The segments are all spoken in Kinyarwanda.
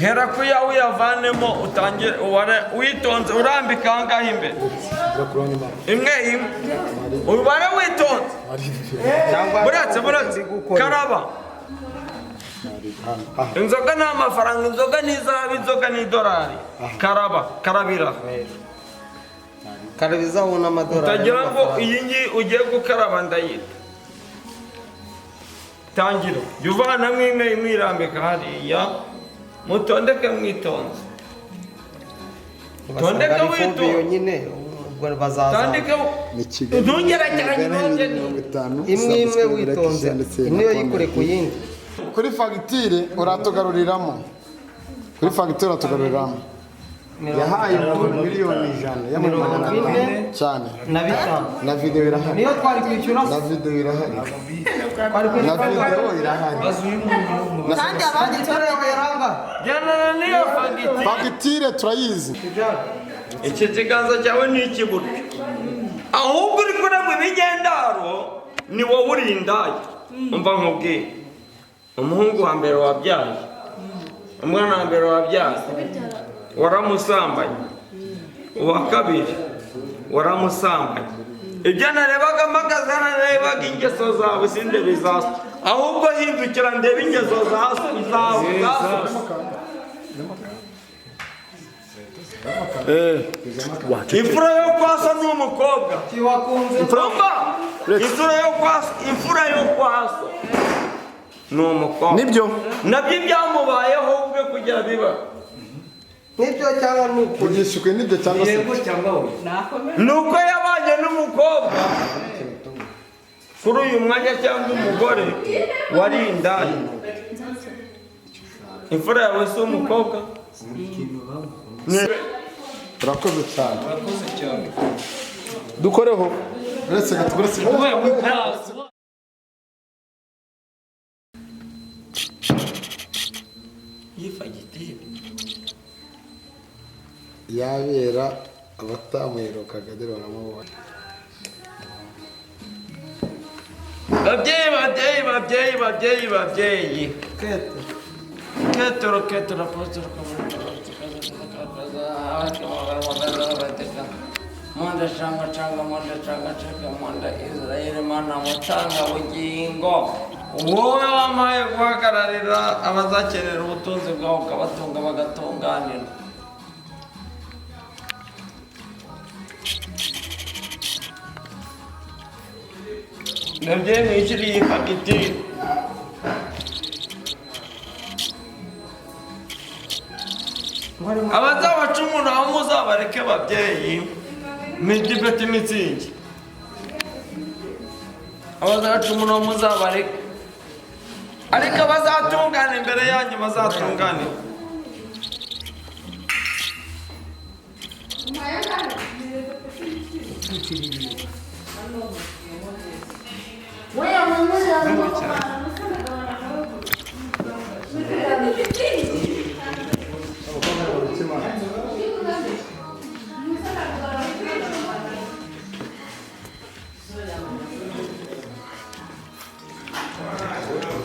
hera kuya uyavanemo utangire witonze urambika angahe imbere imwe ubare witonze buretse karaba inzoga ni amafaranga inzoga ni izahabu inzoga ni idolari karabira karabiza ubona amadolari utagira ngo iyi ngiyi ugiye gukaraba ndayita tangira jya uvanamo imwe mwirambika hariya mutondeke mwitonze tondeke witonze tandike ntugerageze imwe witonze imwe yikore ku yindi kuri fagitire uratugaruriramo yahaye miliyoni 100 y'amanyarwanda cyane na video irahari niyo twari kwishyura na video irahari kandi abandi turageranga jana niyo fagitire turayizi iki kiganza cyawe ni ikiburyo ahubwo uri kureba ibigendaro ni wowe urindaye umva nkubwiye umuhungu wa mbere wabyaye umwana wa mbere wabyaye waramusambanye uwa kabiri waramusambanye ibyo narebaga mpagaze narebaga ingeso zawe sindebe zaso ahubwo hindukira ndebe ingeso zawe imfura yo kwasa ni umukobwa imfura yo kwasa ni umukobwa nibyo nabyo byamubayeho ubwe kugira biba nibyo cyangwa nuko kugishukwe nibyo cyangwa se nuko yabanye n'umukobwa kuri uyu mwanya cyangwa umugore wari indaya imfura yawe si umukobwa urakoze cyane dukoreho uretse yabera abatamuherukaga dore baramubona babyeyi ketero apostolo Manda Manda Israel mana mutanga bugingo wowe wamaye guhagararira abazakenera ubutunzi bwawe ukabatunga bagatunganira nabyo mwishiriye fagitire abazabacumura aho muzabareke babyeyi midibeti mitsingi abazabacumura aho muzabareke ariko abazatungana imbere yanyu bazatungane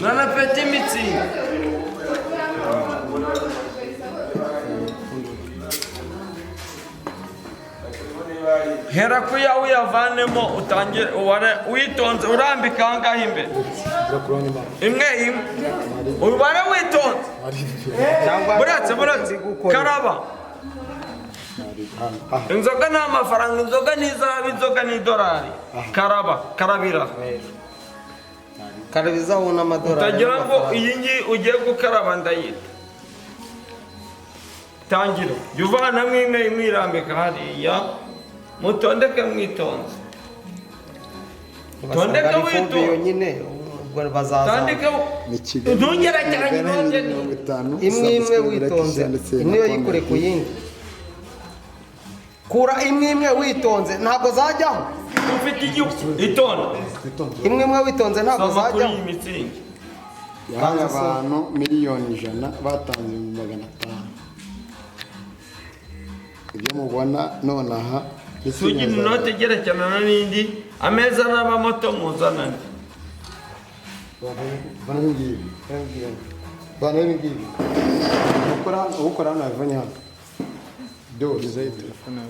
Nana petit mitsi. Hera kuya uyavanemo utangire witonze urambika angahe imbere imwe ubare witonze buretse karaba inzoga ni amafaranga inzoga ni izahabu inzoga ni idolari karabira karabiza ubona amadolari utagira ngo iyi ngiyi ugiye gukaraba ndayita tangira jya uvanamo imwe mwirambika hariya mutondeke mwitonze tondeke witonze tandike ntugerageze imwe witonze imwe yikore ku yindi kura imwe witonze ntabwo zajyaho ufite igihugu itonde imwe witonze ntabwo zajyaho yahaye abantu miliyoni 100 batanze 500 ibyo mubona nonaha sugi inote gerekerana n'indi ameza n'amamoto muzanane Bana ibi ngibi ukora hano yavanye hano dose telefone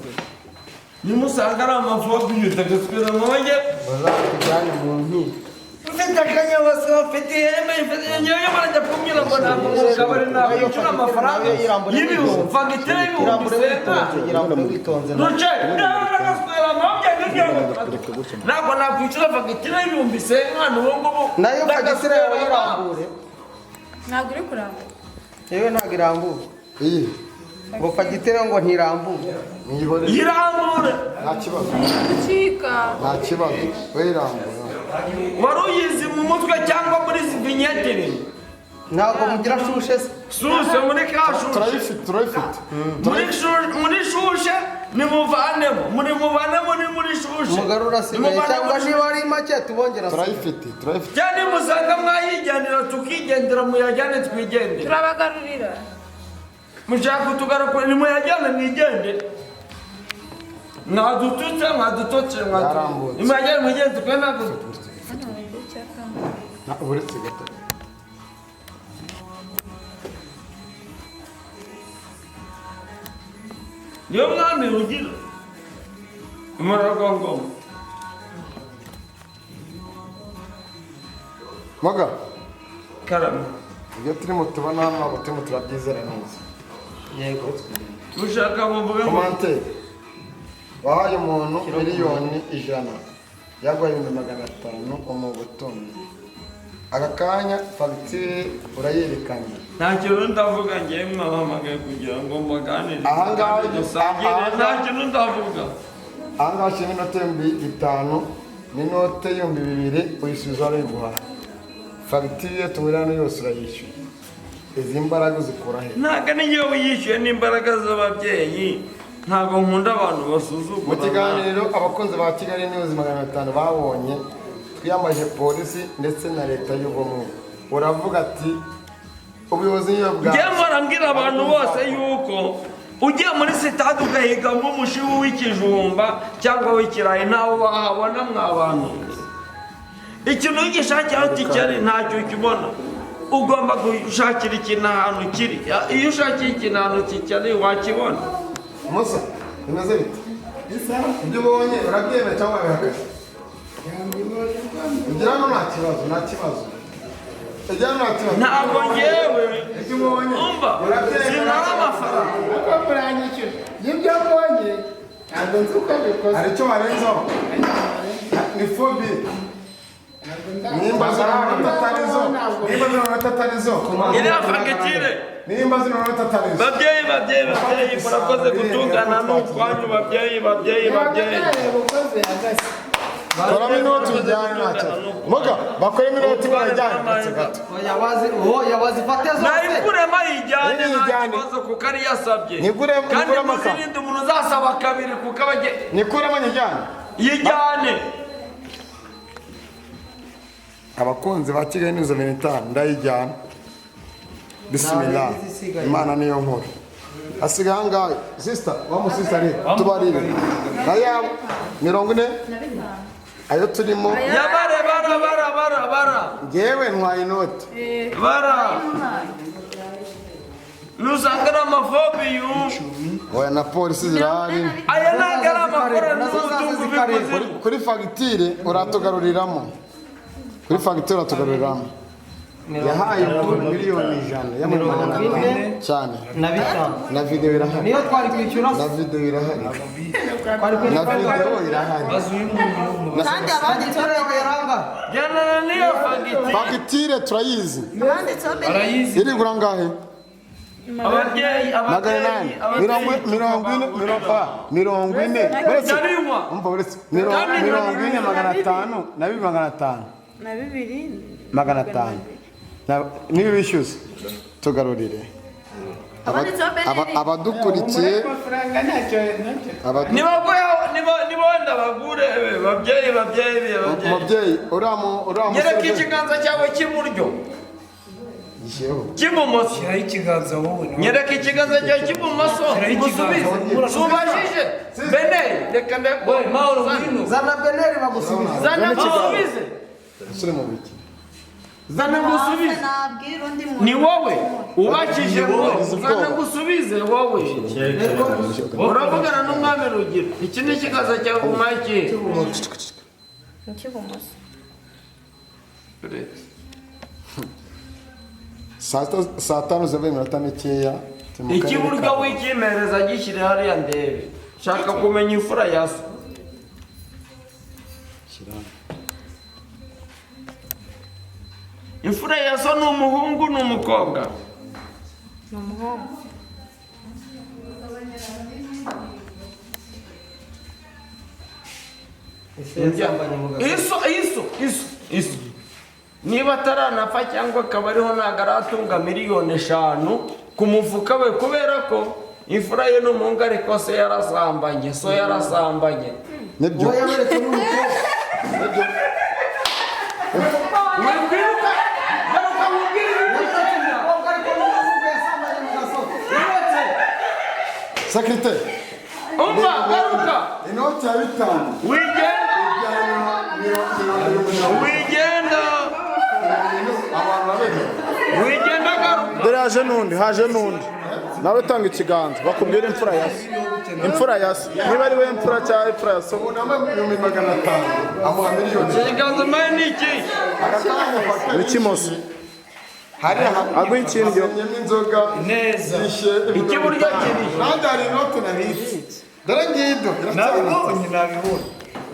nimusanga ari amafoto y'utagasubira mu bajye bazakujyana mu nkiko ufite akanyabase ufite ihembe ufite nyewe barajya kumwira ngo ntabwo umugabane ntabwo yishyura amafaranga y'ibihumbi fagitire y'ibihumbi witonze duce n'agasubira mu bajye ntabwo nakwishyura fagitire y'ibihumbi senkani ubu ngubu nayo fagitire yawe irambure ntabwo uri kurambura yewe ntabwo irambura iyi ngo fagitire ngo ntirambure yirambure nta kibazo we irambura wari uyizi mu mutwe cyangwa muri zivinyetire ntabwo mugira shushe se suse muri kashushe turayifite muri shushe nimuvanemo ni muri shushe umugarura asigaye cyangwa niba ari make tubongera turayifite cyane musanga mwayijyanira tukigendera muyajyane twigendere turabagarurira mushaka kutugarukura nimuyajyane mwigende mwadututse nimuyajyane mwigende tukwe ntabwo uretse gato niyo mwami rugira umuragongoma Maga karame ibyo turimo tubona hano ntabwo turimo turabyizera neza yego mushaka muvuge ngo komante wahaye umuntu miliyoni 100 yaguhaye 500 umugutumye aka kanya fagitire urayerekanye nta kintu ndavuga ngewe mwahamagaye kugira ngo mbaganire Ahangaha nta kintu ndavuga ahangaha shima inote y'ibihumbi 5 n'inote y'ibihumbi 2 uyisubiza urayiguhaye fagitire tumuri hano yose urayishyura izi mbaraga zikura he ntabwo n'iyo wiyishyuye n'imbaraga z'ababyeyi ntabwo nkunda abantu basuzugura mu kiganiro abakunzi ba Kigali News 500 babonye twiyamaje polisi ndetse na leta y'ubumwe uravuga ati ubuyobozi niyo bwa ngiye marambwira abantu bose yuko ugiye muri sitade ugahigamo umushibu w'ikijumba cyangwa w'ikirayi ntawe wahabona mwabantu ikintu ugishakira aho kikiri ntacyo ukibona ugomba gushakira ikintu ahantu kiri iyo ushakiye ikintu ahantu kikiri wakibona Musa bimeze bite ibyo ubonye urabyemera cyangwa wabihakana ugira ngo nta kibazo ntabwo ngewe umva sinari amafaranga uko muranyishyura ibyo mbonye ntabwo nzi uko bikoze hari icyo warenzaho ni fobi nimba zino atarizo iriya fagitire nimba zino atarizo babyeyi murakoze gutungana n'utwanyu babyeyi ukoze hagati koramo inoti ujyane ntacyo muga bakoremo inoti barajyane ndetse gato yabazifate zose nayikuremo ayijyane nta kibazo kuko ari yasabye kandi muzirinde umuntu uzasaba kabiri kuko abajye nikuremo nyijyane yijyane abakunzi ba Kigali News 500 ndayijyana bismillah imana niyo nkuru asigaye ahangahe sister wamusista ari tubarire aya 40 ayo turimo yabare bara ngewe ntwaye inoti bara nusangana amafobi oya na polisi zirahari aya ntabwo ari amakuru n'ubutunzi bikoze kuri fagitire uratugaruriramo yahaye miliyoni 100 y'amanyarwanda cyane na bitanu na video irahari niyo twari kwishyura na video irahari twari na video irahari kandi abandi yaranga jyana niyo fagitire turayizi abanditseho mbere iri gura ngahe ababyeyi mirongo ine umva uretse 40 500 na 500 na 2 500 niba bishyuza tugarurire abadukurikiye amafaranga ntacyo niba wenda bagure umubyeyi uriya nyereka ikiganza cyawe cy'iburyo cy'ibumoso nyereka ikiganza cyawe cy'ibumoso musubize subajije beneri reka zana beneri bagusubize zana musubize usure mu biki zana ngusubize. nabwira undi muntu Ni wowe ubakije ngo zana ngusubize wowe. Uravugana n'umwami Rugiro. Iki ni ikiganza cyawe ku mike. icy'ibumoso saa tanu zabaye iminota mikeya. Ikiburyo w'ikimereza gishyire hariya ndebe. Shaka kumenya imfura ya so. Imfura ya so ni umuhungu n'umukobwa. ni umuhungu Iso niba ataranapfa cyangwa akaba ariho ntabwo aratunga miliyoni 5 ku mufuka we kubera ko imfura ye n'umuhungu ariko se yarasambanye Nibyo. Secretary. Umva garuka Inoti ya 5. wigenda garuka. Dore haje n'undi nawe tanga ikiganza bakubwira imfura ya se niba ari we imfura cyangwa imfura ya so Unama 500,000 amuha miliyoni. Ikiganza maye ni iki? n'ikimoso Hari agwa ikindyo inzoga neza. Ikiburyo kiri. Nandi hari inoti nabitse. Dore ngido. nabibonye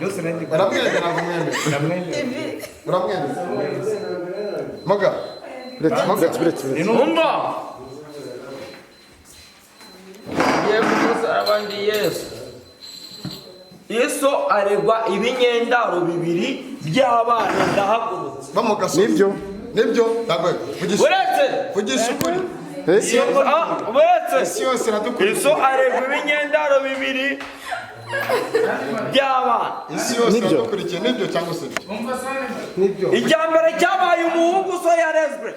yose nandi Uramwemera. Moga. Umva abandi Yesu aregwa ibinyendaro 2 by'abana ndahagurutse. Bamugaso. Nibyo ndagwe. Vugisha ukuri. Yesu aregwa ibinyendaro 2 by'abana. Nibyo cyangwa se Icyambere cyabaye umuhungu so yarezwe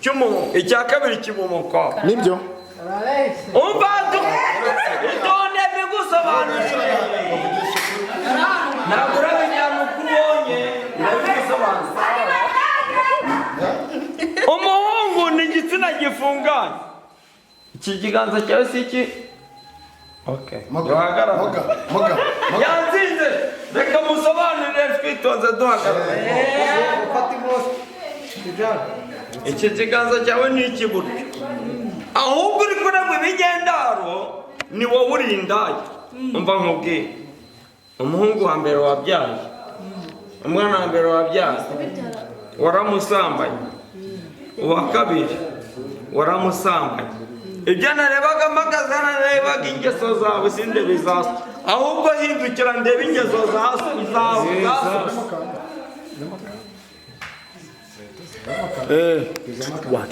cy'umuhungu, icya kabiri kibumuko. nibyo Umva itonde bigusobanurire. Ntabwo urabijyana uko ubonye ndabigusobanurira. Umuhungu ni igitsina gifunganye. Iki kiganza cyawe si iki? Okay. Moga. Yanzinze reka musobanurire twitonze duhagarara. Iki kiganza cyawe ni ikiburyo. Ahubwo uri kureba ibigendaro ni wowe uri indaya. Umva nkubwire. Umuhungu wa mbere wabyaye, umwana wa mbere wabyaye waramusambanye, uwa kabiri waramusambanye. Ibyo narebaga mpagaze narebaga ingeso zawe sindebe zaso, ahubwo hindukira ndebe ingeso zawe.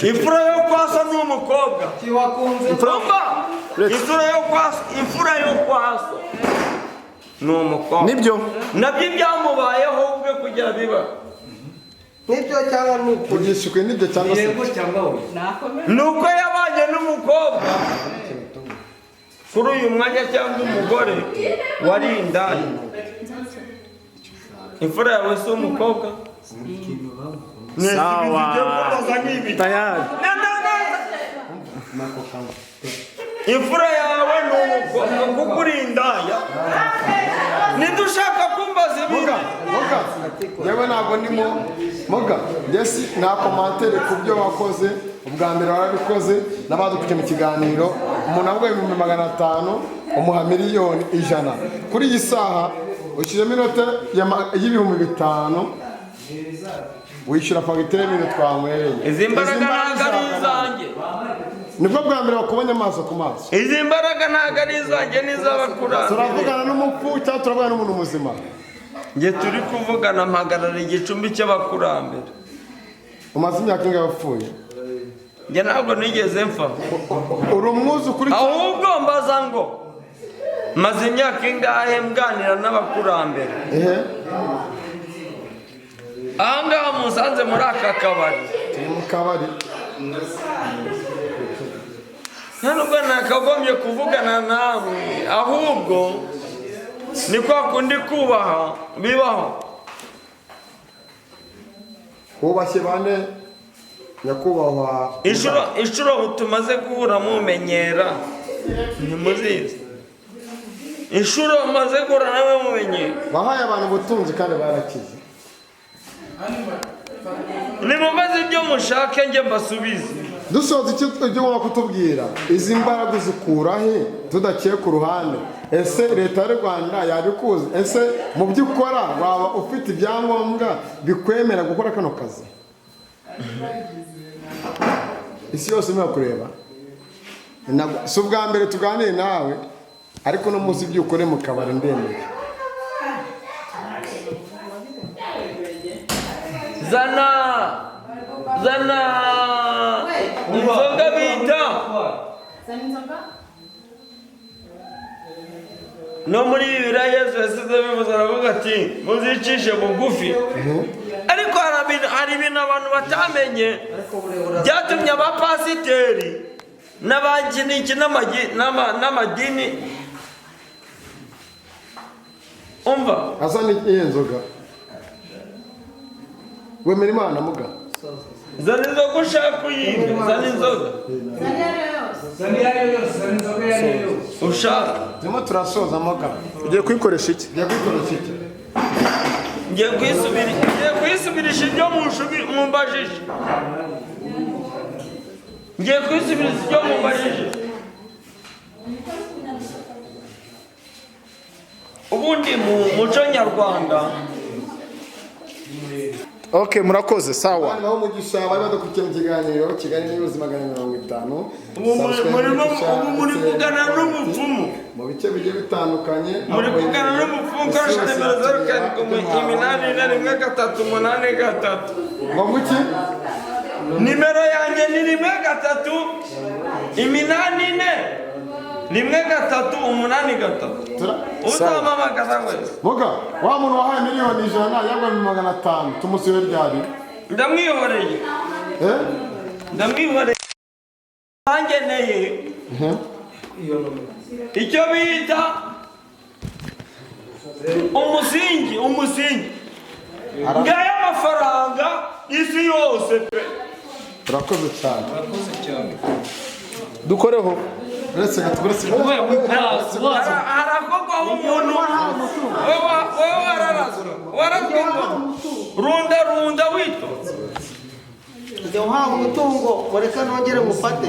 Imfura yo kwasa ni umukobwa. Imfura yo kwasa ni umukobwa. nibyo Nabyo byamubayeho ubwe kugira biba. nibyo cyangwa nuko vugisha ukuri nibyo cyangwa se Nuko yabanye n'umukobwa kuri uyu mwanya cyangwa umugore wari indaya. Imfura yawe si umukobwa. sawa tayari Imfura yawe ni umukobwa kuko uri indaya. Nidushaka kumbaza ibintu yewe ntabwo ndimo Moga. Jesi nta komantere ku byo wakoze ubwa mbere warabikoze n'abadukuje mu kiganiro. Umuntu avuga 500,000 umuha miliyoni 100 kuri iyi saha ushyizemo inota y'ibihumbi 5 wishyura fagitire y'ibintu twanywereye. Izi mbaraga ntabwo ari izanjye. Nibwo bwa mbere wakubonye amaso ku maso. Izi mbaraga ntabwo ari izanjye n'iz'abakurambere. Turavugana n'umupfu cyangwa turavugana n'umuntu muzima? Njye turi kuvugana mpagarara igicumbi cy'abakurambere. Umaze imyaka ingahe wapfuye? Njye ntabwo nigeze mpfa. Uri umwuzukuru ahubwo mbaza ngo maze imyaka ingahe mganira n'abakurambere. Ahangaha musanze muri aka kabari. Turi mu kabari. Nubwo nakagombye kuvugana nawe, ahubwo ni kwa kundi kubaha bibaho. hubashye bane nyakubahwa inshuro tumaze guhura mumenyera ntimuzizi inshuro maze guhura nawe mumenyera bahaye abantu ubutunzi kandi barakize nimumaze ibyo mushake njye mbasubize dusoza icyo ugomba kutubwira izi mbaraga zikura he tudaciye ku ruhande ese leta y'u Rwanda yabikuze ese mu byo ukora waba ufite ibyangombwa bikwemera gukora kano kazi isi yose niyo kureba si ubwa mbere tuganire nawe ariko no munsi ibyo ukore mu kabari ndemeye zana inzoga bita no muri Bibiliya Yesu yasize bivuze aravuga ati muzicishe bugufi ariko hari ibintu abantu batamenye byatumye abapasiteri n'abaginiki n'amadini umva asa n'iyo nzoga wemera Imana muga zana inzoga ushaka uyimwe zana inzoga ushaka turimo turasoza muga ugiye kwikoresha iki ngiye kwisubirisha ibyo mumbajije ubundi mu muco nyarwanda Okay, murakoze sawa. Naho mugisha bari badukurikiye mu kiganiro Kigali News 250. muri kugana n'umupfumu mu bice bigiye bitandukanye. Muri kugana n'umupfumu koresha nimero 07838383. Ngo muki? Nimero yanjye ni 1384 utamamagaza wese. Muga wa muntu wahaye miliyoni 100 yagwa 500 tumusiwe ryari? Ndamwihoreye. Ndamwihoreye. Bangeneye. Icyo bita umusingi. Ngaya amafaranga isi yose pe. Urakoze cyane. Dukoreho. Uretse harakogwaho umuntu wowe wararazwa runda wito uhawe umutungo mureka nongere mufate